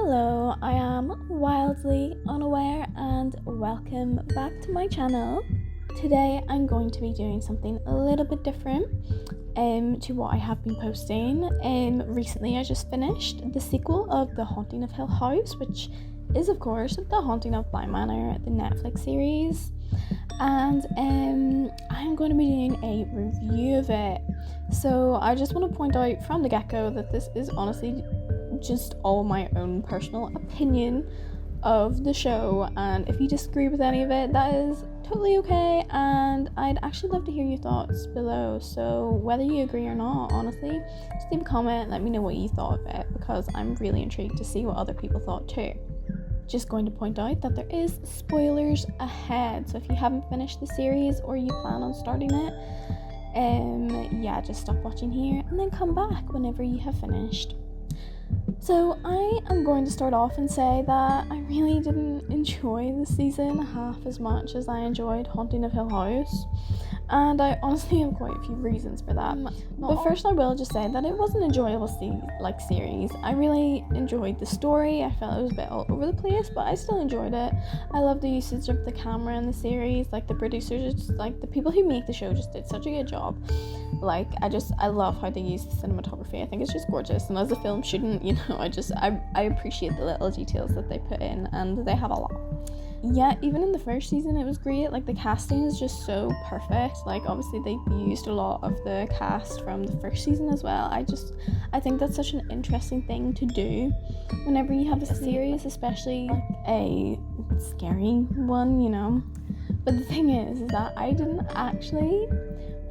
Hello, I am wildly unaware and welcome back to my channel. Today I'm going to be doing something a little bit different to what I have been posting. Recently I just finished the sequel of The Haunting of Hill House, which is of course The Haunting of Bly Manor, the Netflix series. And I'm going to be doing a review of it. So I just want to point out from the get-go that this is honestly just all my own personal opinion of the show, and if you disagree with any of it, that is totally okay, and I'd actually love to hear your thoughts below. So whether you agree or not, honestly, just leave a comment, let me know what you thought of it, because I'm really intrigued to see what other people thought too. Just going to point out that there is spoilers ahead, so if you haven't finished the series or you plan on starting it, just stop watching here and then come back whenever you have finished. So I am going to start off and say that I really didn't enjoy the season half as much as I enjoyed Haunting of Hill House, and I honestly have quite a few reasons for that. But first I will just say that it was an enjoyable series. I really enjoyed the story. I felt it was a bit all over the place, but I still enjoyed it. I love the usage of the camera in the series. Like, the producers, like the people who make the show, just did such a good job. Like, I love how they use the cinematography. I think it's just gorgeous, and as a film shouldn't, I appreciate the little details that they put in, and they have a lot. Yeah, even in the first season it was great. Like, the casting is just so perfect. Like, obviously they used a lot of the cast from the first season as well. I think that's such an interesting thing to do whenever you have a series, especially like a scary one, But the thing is that I didn't actually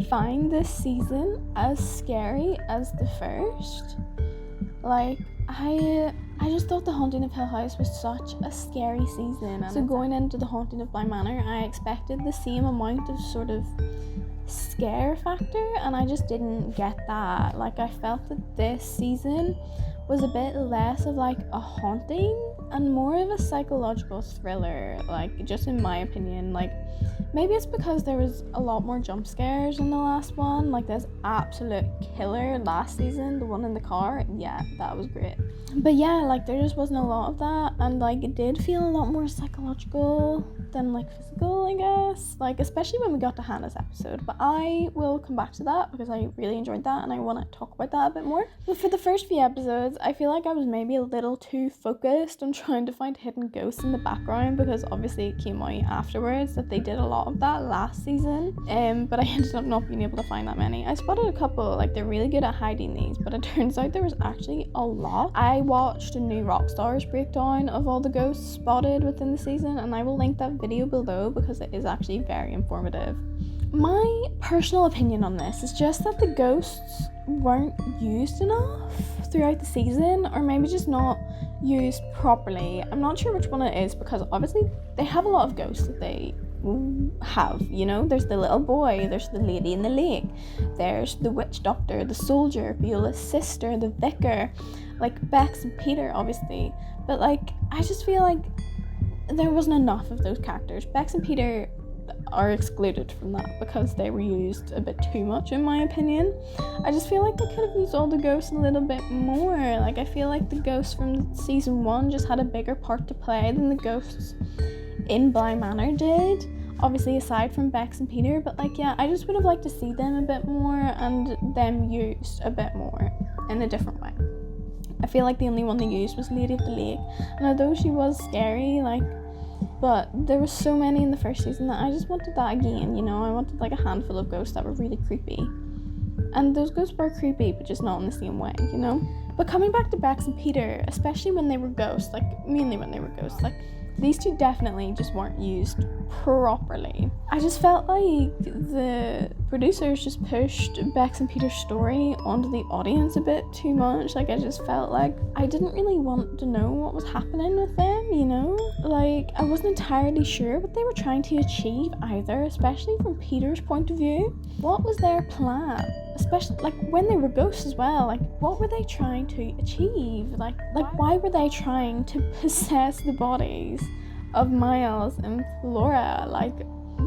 find this season as scary as the first. Like, I just thought The Haunting of Hill House was such a scary season. So going into The Haunting of Bly Manor, I expected the same amount of sort of scare factor, and I just didn't get that. Like, I felt that this season was a bit less of like a haunting and more of a psychological thriller, like, just in my opinion. Like, maybe it's because there was a lot more jump scares in the last one. Like, this absolute killer last season, the one in the car, yeah, that was great. But yeah, like, there just wasn't a lot of that, and like, it did feel a lot more psychological than like physical, I guess, like, especially when we got to Hannah's episode. But I will come back to that because I really enjoyed that and I want to talk about that a bit more. But for the first few episodes, I feel like I was maybe a little too focused on trying to find hidden ghosts in the background, because obviously it came out afterwards that they did a lot of that last season, but I ended up not being able to find that many. I spotted a couple, like, they're really good at hiding these, but it turns out there was actually a lot. I watched a new Rockstars breakdown of all the ghosts spotted within the season, and I will link that video below because it is actually very informative. My personal opinion on this is just that the ghosts weren't used enough throughout the season, or maybe just not used properly. I'm not sure which one it is, because obviously they have a lot of ghosts that they have, there's the little boy, there's the lady in the lake, there's the witch doctor, the soldier, Viola's sister, the vicar, like Bex and Peter, obviously. But like, I just feel like there wasn't enough of those characters. Bex and Peter are excluded from that because they were used a bit too much, in my opinion. I just feel like they could have used all the ghosts a little bit more. Like, I feel like the ghosts from season 1 just had a bigger part to play than the ghosts in Bly Manor did, obviously aside from Bex and Peter. But like, yeah, I just would have liked to see them a bit more and them used a bit more in a different way. I feel like the only one they used was Lady of the Lake, and although she was scary, like, but there were so many in the first season that I just wanted that again, I wanted like a handful of ghosts that were really creepy, and those ghosts were creepy, but just not in the same way, But coming back to Bex and Peter, especially when they were ghosts, like mainly when they were ghosts, like, these two definitely just weren't used properly. I just felt like the producers just pushed Bex and Peter's story onto the audience a bit too much. Like, I just felt like I didn't really want to know what was happening with them, Like, I wasn't entirely sure what they were trying to achieve either, especially from Peter's point of view. What was their plan? Especially, like, when they were ghosts as well, like, what were they trying to achieve? Like why were they trying to possess the bodies of Miles and Flora? Like,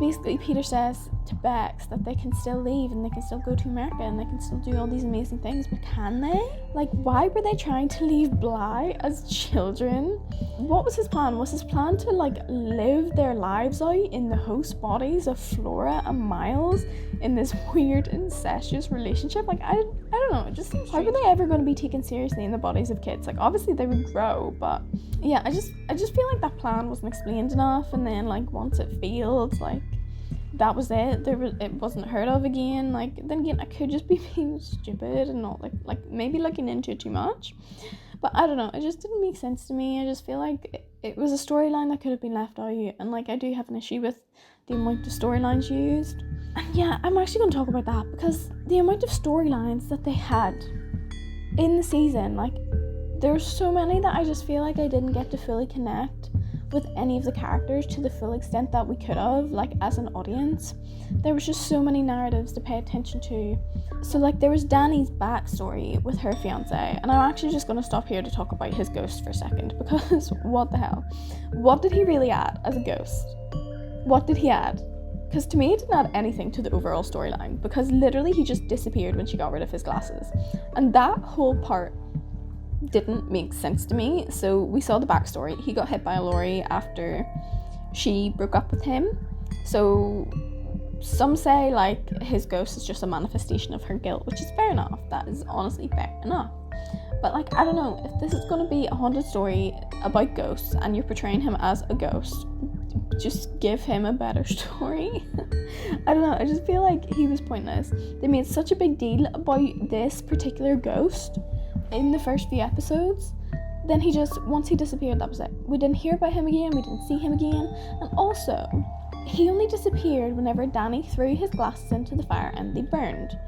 basically Peter says to Bex that they can still leave and they can still go to America and they can still do all these amazing things, but can they? Like, why were they trying to leave Bly as children? What was his plan? Was his plan to like live their lives out in the host bodies of Flora and Miles in this weird incestuous relationship? Like, I don't know, it just seems how were they ever going to be taken seriously in the bodies of kids? Like, obviously they would grow, but yeah, I just feel like that plan wasn't explained enough, and then like once it failed, like that was it. It wasn't heard of again. Like, then again, I could just be being stupid and not like maybe looking into it too much, but I don't know, it just didn't make sense to me. I just feel like it was a storyline that could have been left out, and like I do have an issue with the amount of storylines used. And yeah, I'm actually going to talk about that, because the amount of storylines that they had in the season, like there's so many that I just feel like I didn't get to fully connect with any of the characters to the full extent that we could have, like as an audience. There was just so many narratives to pay attention to. So like there was Danny's backstory with her fiance, and I'm actually just going to stop here to talk about his ghost for a second, because what the hell, what did he really add as a ghost? What did he add? Because to me it didn't add anything to the overall storyline, because literally he just disappeared when she got rid of his glasses, and that whole part didn't make sense to me. So we saw the backstory. He got hit by a lorry after she broke up with him. So some say like his ghost is just a manifestation of her guilt, which is fair enough. That is honestly fair enough. But like, I don't know, if this is going to be a haunted story about ghosts and you're portraying him as a ghost, just give him a better story. I don't know, I just feel like he was pointless. They made such a big deal about this particular ghost in the first few episodes, then he just, once he disappeared, that was it. We didn't hear about him again, we didn't see him again, and also, he only disappeared whenever Danny threw his glasses into the fire and they burned.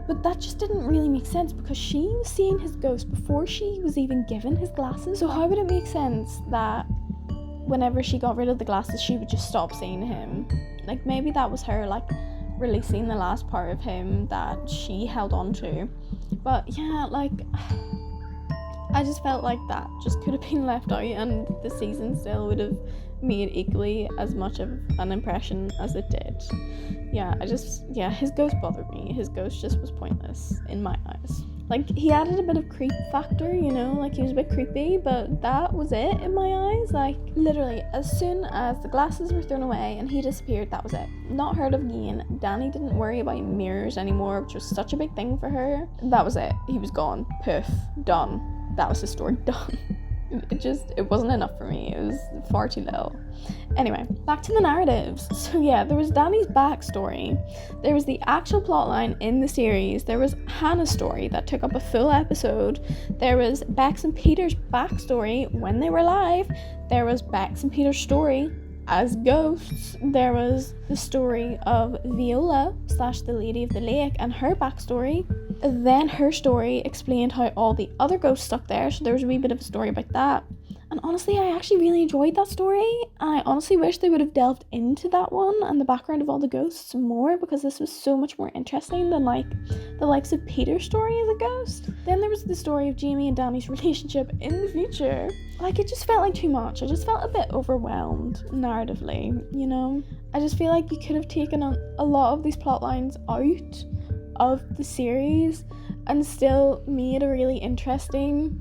But that just didn't really make sense, because she was seeing his ghost before she was even given his glasses. So how would it make sense that whenever she got rid of the glasses, she would just stop seeing him? Like, maybe that was her, like, releasing the last part of him that she held on to. But yeah, like, I just felt like that just could have been left out, and the season still would have made equally as much of an impression as it did. His ghost bothered me. His ghost just was pointless in my eyes. Like, he added a bit of creep factor, you know, like he was a bit creepy, but that was it in my eyes. Like, literally, as soon as the glasses were thrown away and he disappeared, that was it. Not heard of again. Danny didn't worry about mirrors anymore, which was such a big thing for her. That was it. He was gone. Poof. Done. That was his story. Done. It wasn't enough for me. It was far too little. Anyway, back to the narratives. So yeah, there was Danny's backstory. There was the actual plotline in the series. There was Hannah's story that took up a full episode. There was Bex and Peter's backstory when they were alive. There was Bex and Peter's story as ghosts. There was the story of Viola / the Lady of the Lake and her backstory. Then her story explained how all the other ghosts stuck there, so there was a wee bit of a story about that. And honestly, I actually really enjoyed that story. I honestly wish they would have delved into that one and the background of all the ghosts more, because this was so much more interesting than like the likes of Peter's story as a ghost. Then there was the story of Jamie and Danny's relationship in the future. Like, it just felt like too much. I just felt a bit overwhelmed narratively, you know? I just feel like you could have taken a lot of these plot lines out of the series and still made a really interesting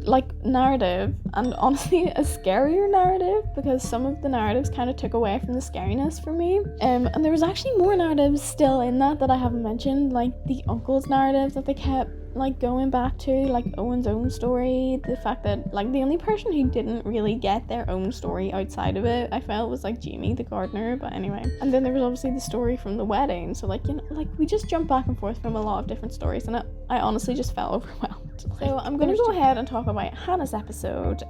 like narrative, and honestly a scarier narrative, because some of the narratives kind of took away from the scariness for me, and there was actually more narratives still in that I haven't mentioned, like the uncle's narrative that they kept like going back to, like Owen's own story, the fact that like the only person who didn't really get their own story outside of it, I felt, was like Jamie the gardener. But anyway, and then there was obviously the story from the wedding, so like, you know, like we just jumped back and forth from a lot of different stories, and I honestly just felt overwhelmed. So I'm going to go ahead and talk about Hannah's episode,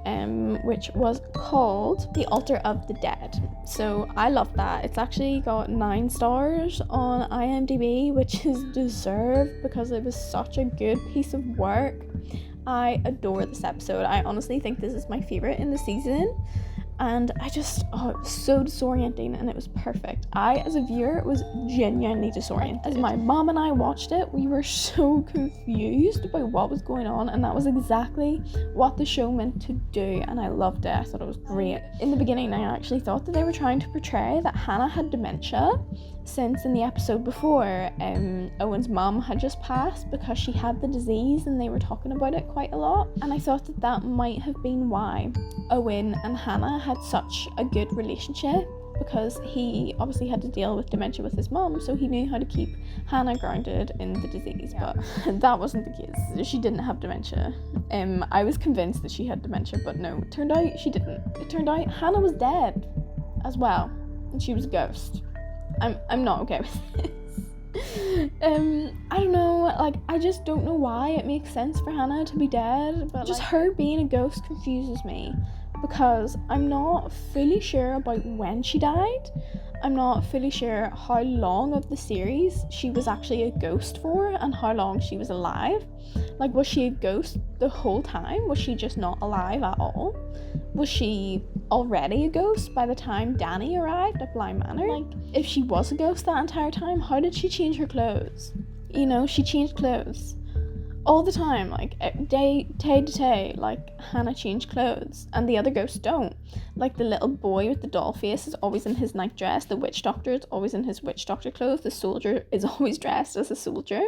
which was called The Altar of the Dead. So I love that. It's actually got 9 stars on IMDb, which is deserved because it was such a good piece of work. I adore this episode. I honestly think this is my favorite in the season. And it was so disorienting, and it was perfect. I, as a viewer, was genuinely disoriented. As my mom and I watched it, we were so confused about what was going on, and that was exactly what the show meant to do, and I loved it. I thought it was great. In the beginning, I actually thought that they were trying to portray that Hannah had dementia, since in the episode before, Owen's mum had just passed because she had the disease and they were talking about it quite a lot. And I thought that that might have been why Owen and Hannah had such a good relationship, because he obviously had to deal with dementia with his mum, so he knew how to keep Hannah grounded in the disease. But that wasn't the case. She didn't have dementia. I was convinced that she had dementia, but no, it turned out she didn't. It turned out Hannah was dead as well, and she was a ghost. I'm not okay with this. I don't know, like, I just don't know why it makes sense for Hannah to be dead, but just her being a ghost confuses me, because I'm not fully sure about when she died. I'm not fully sure how long of the series she was actually a ghost for and how long she was alive. Like, was she a ghost the whole time? Was she just not alive at all? Was she already a ghost by the time Danny arrived at Bly Manor? Like, if she was a ghost that entire time, how did she change her clothes? You know, she changed clothes all the time, like day to day. Like, Hannah changed clothes and the other ghosts don't. Like, the little boy with the doll face is always in his night dress, the witch doctor is always in his witch doctor clothes, the soldier is always dressed as a soldier.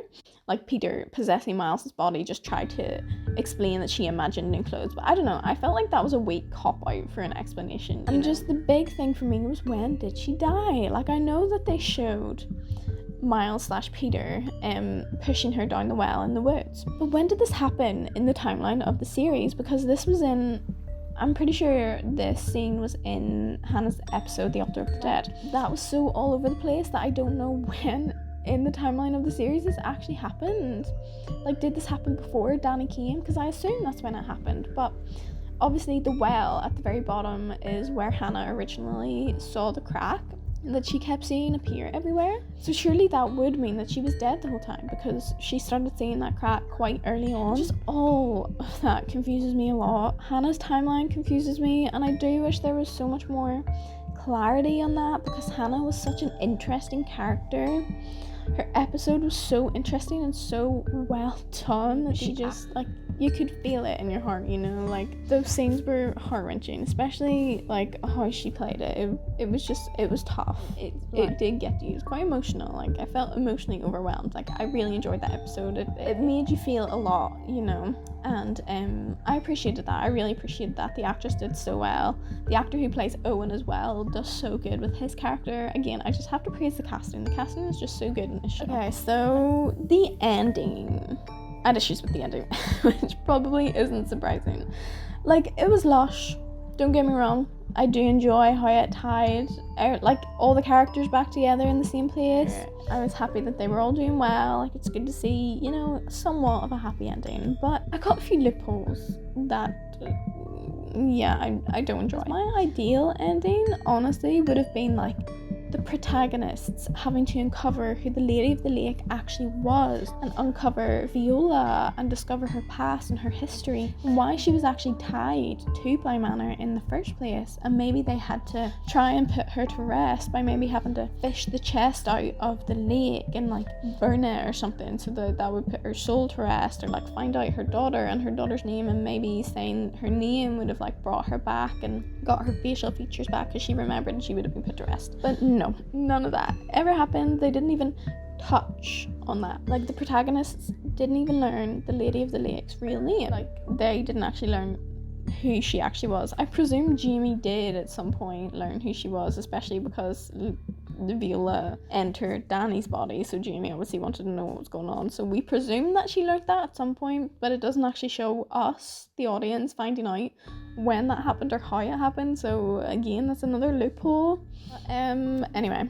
Like, Peter possessing Miles's body just tried to explain that she imagined new clothes, but I don't know, I felt like that was a weak cop-out for an explanation. And just the big thing for me was, when did she die? Like, I know that they showed Miles/Peter pushing her down the well in the woods, but when did this happen in the timeline of the series? Because this was I'm pretty sure this scene was in Hannah's episode, The Altar of the Dead. That was so all over the place that I don't know when in the timeline of the series this actually happened. Like, did this happen before Danny came? Because I assume that's when it happened, but obviously the well at the very bottom is where Hannah originally saw the crack that she kept seeing appear everywhere. So surely that would mean that she was dead the whole time, because she started seeing that crack quite early on. Just all of that confuses me a lot. Hannah's timeline confuses me, and I do wish there was so much more clarity on that, because Hannah was such an interesting character. Her episode was so interesting and so well done that she just, like, you could feel it in your heart, you know, like, those scenes were heart-wrenching, especially, like, how she played it. It was tough. It did get to you. It was quite emotional. Like, I felt emotionally overwhelmed. Like, I really enjoyed that episode. It made you feel a lot, you know, and I appreciated that. I really appreciated that. The actress did so well. The actor who plays Owen as well does so good with his character. Again, I just have to praise the casting. The casting is just so good in this show. Okay, so the ending. I had issues with the ending, which probably isn't surprising. Like, it was lush, don't get me wrong. I do enjoy how it tied out, like, all the characters back together in the same place. I was happy that they were all doing well. Like, it's good to see, you know, somewhat of a happy ending. But I got a few loopholes that, I don't enjoy. My ideal ending, honestly, would have been, like, the protagonists having to uncover who the Lady of the Lake actually was, and uncover Viola and discover her past and her history and why she was actually tied to Bly Manor in the first place. And maybe they had to try and put her to rest by maybe having to fish the chest out of the lake and, like, burn it or something, so that would put her soul to rest, or, like, find out her daughter and her daughter's name, and maybe saying her name would have, like, brought her back and got her facial features back because she remembered and she would have been put to rest. But no, none of that ever happened. They didn't even touch on that. Like, the protagonists didn't even learn the Lady of the Lake's real name. Like, they didn't actually learn who she actually was. I presume Jamie did at some point learn who she was, especially because the Viola entered Danny's body, so Jamie obviously wanted to know what was going on, so we presume that she learned that at some point, but it doesn't actually show us, the audience, finding out when that happened or how it happened. So again, that's another loophole. Anyway,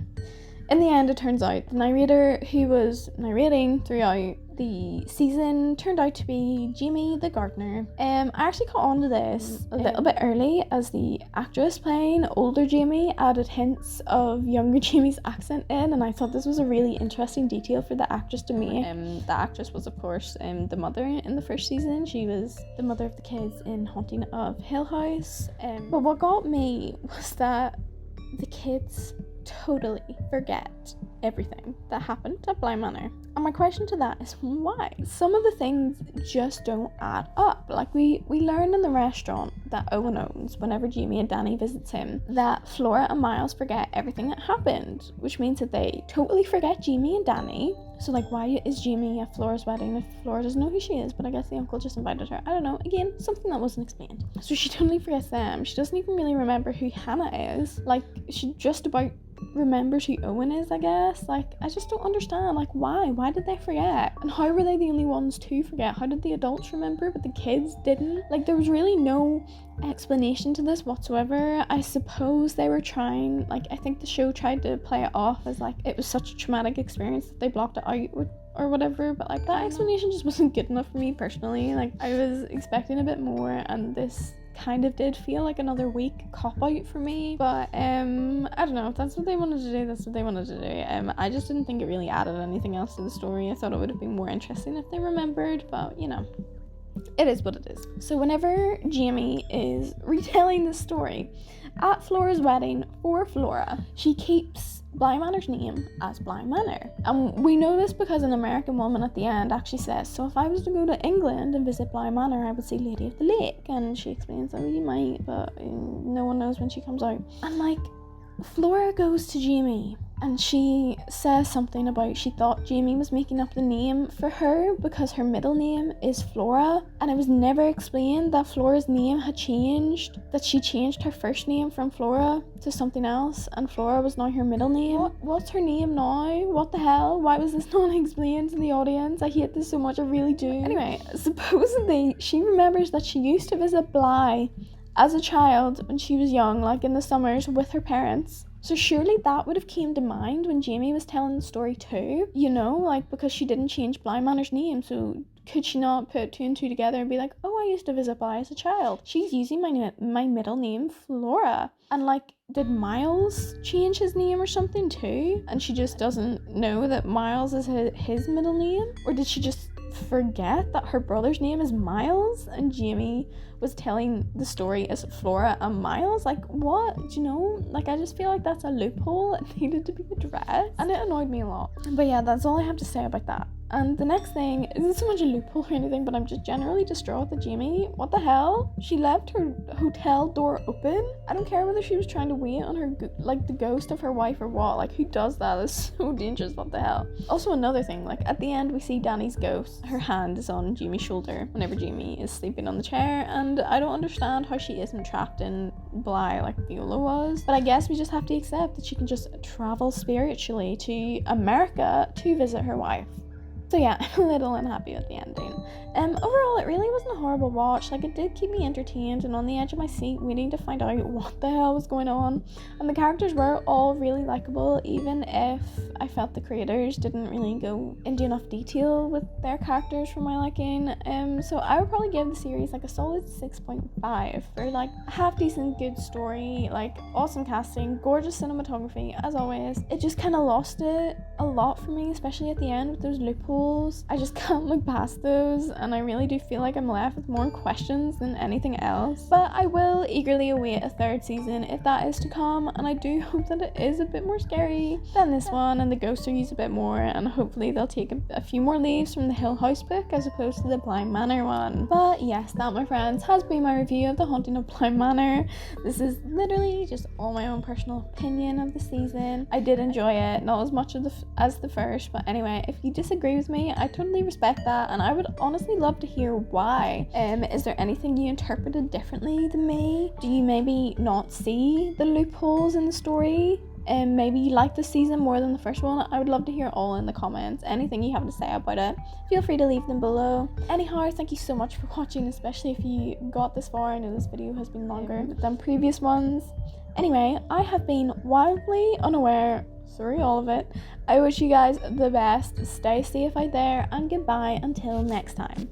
in the end, it turns out the narrator who was narrating throughout the season turned out to be Jamie the gardener. I actually got onto this a little bit early, as the actress playing older Jamie added hints of younger Jamie's accent in, and I thought this was a really interesting detail for the actress to make. The actress was, of course, the mother in the first season. She was the mother of the kids in Haunting of Hill House. But what got me was that the kids totally forget everything that happened at Bly Manor. And my question to that is, why? Some of the things just don't add up. Like, we learn in the restaurant that Owen owns whenever Jamie and Danny visits him, that Flora and Miles forget everything that happened, which means that they totally forget Jamie and Danny. So like, why is Jamie at Flora's wedding if Flora doesn't know who she is? But I guess the uncle just invited her. I don't know. Again, something that wasn't explained. So she totally forgets them. She doesn't even really remember who Hannah is. Like, she just about remembers who Owen is, I guess. Like, I just don't understand. Like, why did they forget? And how were they the only ones to forget? How did the adults remember but the kids didn't? Like, there was really no explanation to this whatsoever. I suppose they were trying, like, I think the show tried to play it off as like it was such a traumatic experience that they blocked it out or whatever, but like that explanation just wasn't good enough for me personally. Like, I was expecting a bit more, and this kind of did feel like another weak cop out for me. But I don't know, if that's what they wanted to do, that's what they wanted to do. I just didn't think it really added anything else to the story. I thought it would have been more interesting if they remembered, but you know, it is what it is. So whenever Jamie is retelling the story at Flora's wedding for Flora, she keeps Bly Manor's name as Bly Manor. And we know this because an American woman at the end actually says, so if I was to go to England and visit Bly Manor, I would see Lady of the Lake. And she explains that you might, but no one knows when she comes out. And like, Flora goes to Jamie and she says something about she thought Jamie was making up the name for her because her middle name is Flora, and it was never explained that Flora's name had changed, that she changed her first name from Flora to something else and Flora was now her middle name. What's her name now? What the hell? Why was this not explained to the audience? I hate this so much, I really do. Anyway, supposedly she remembers that she used to visit Bly as a child when she was young, like in the summers with her parents. So surely that would have came to mind when Jamie was telling the story too, you know, like, because she didn't change Bly Manor's name. So could she not put two and two together and be like, oh, I used to visit Bly as a child. She's using my middle name, Flora. And like, did Miles change his name or something too? And she just doesn't know that Miles is his middle name? Or did she just forget that her brother's name is Miles and Jamie was telling the story as Flora and Miles? Like, what? Do you know? Like, I just feel like that's a loophole that needed to be addressed, and it annoyed me a lot. But yeah, that's all I have to say about that. And the next thing isn't so much a loophole or anything, but I'm just generally distraught that Jamie, what the hell? She left her hotel door open. I don't care whether she was trying to wait on her, like, the ghost of her wife or what. Like, who does that? It's so dangerous, what the hell? Also, another thing, like, at the end we see Danny's ghost. Her hand is on Jamie's shoulder whenever Jamie is sleeping on the chair, and I don't understand how she isn't trapped in Bly like Viola was. But I guess we just have to accept that she can just travel spiritually to America to visit her wife. So yeah, I'm a little unhappy with the ending. Overall, it really wasn't a horrible watch. Like, it did keep me entertained and on the edge of my seat waiting to find out what the hell was going on. And the characters were all really likable, even if I felt the creators didn't really go into enough detail with their characters for my liking. So I would probably give the series like a solid 6.5 for like a half decent good story, like awesome casting, gorgeous cinematography as always. It just kind of lost it a lot for me, especially at the end with those loopholes. I just can't look past those, and I really do feel like I'm left with more questions than anything else. But I will eagerly await a third season if that is to come, and I do hope that it is a bit more scary than this one and the ghosts are used a bit more, and hopefully they'll take a few more leaves from the Hill House book as opposed to the Bly Manor one. But yes, that, my friends, has been my review of The Haunting of Bly Manor. This is literally just all my own personal opinion of the season. I did enjoy it, not as much as the first, but anyway, if you disagree with me, I totally respect that, and I would honestly love to hear why. Is there anything you interpreted differently than me? Do you maybe not see the loopholes in the story? And maybe you like this season more than the first one? I would love to hear all in the comments. Anything you have to say about it, feel free to leave them below. Anyhow, thank you so much for watching, especially if you got this far. I know this video has been longer than previous ones. Anyway, I have been wildly unaware through all of it. I wish you guys the best. Stay safe out there, and goodbye until next time.